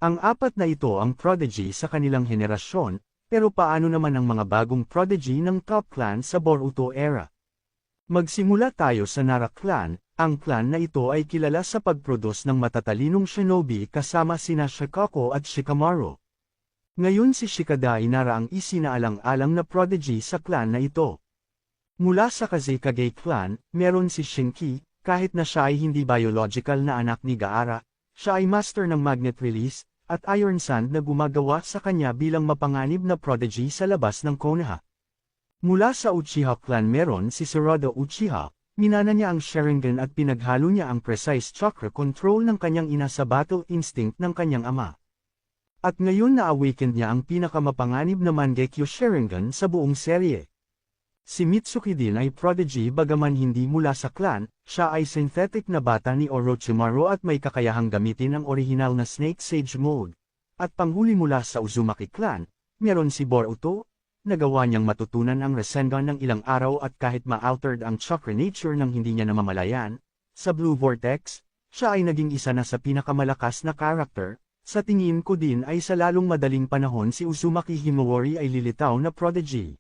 Ang apat na ito ang prodigy sa kanilang henerasyon, pero paano naman ang mga bagong prodigy ng top clan sa Boruto era? Magsimula tayo sa Nara clan. Ang clan na ito ay kilala sa pag-produce ng matatalinong shinobi kasama sina Shikako at Shikamaru. Ngayon si Shikada ay Nara ang isinaalang-alang na prodigy sa clan na ito. Mula sa Kazekage clan, meron si Shinki, kahit na siya ay hindi biological na anak ni Gaara, siya ay master ng magnet release, at Iron Sand na gumagawa sa kanya bilang mapanganib na prodigy sa labas ng Konoha. Mula sa Uchiha clan meron si Sarada Uchiha, minana niya ang Sharingan at pinaghalo niya ang precise chakra control ng kanyang ina sa battle instinct ng kanyang ama. At ngayon na-awakened niya ang pinakamapanganib na Mangekyo Sharingan sa buong serye. Si Mitsuki din ay prodigy bagaman hindi mula sa clan, siya ay synthetic na bata ni Orochimaru at may kakayahang gamitin ang original na Snake Sage mode. At panghuli mula sa Uzumaki clan, meron si Boruto, nagawa niyang matutunan ang Rasengan ng ilang araw at kahit ma-altered ang chakra nature ng hindi niya namamalayan, sa Blue Vortex, siya ay naging isa na sa pinakamalakas na karakter. Sa tingin ko din ay sa lalong madaling panahon si Uzumaki Himawari ay lilitaw na prodigy.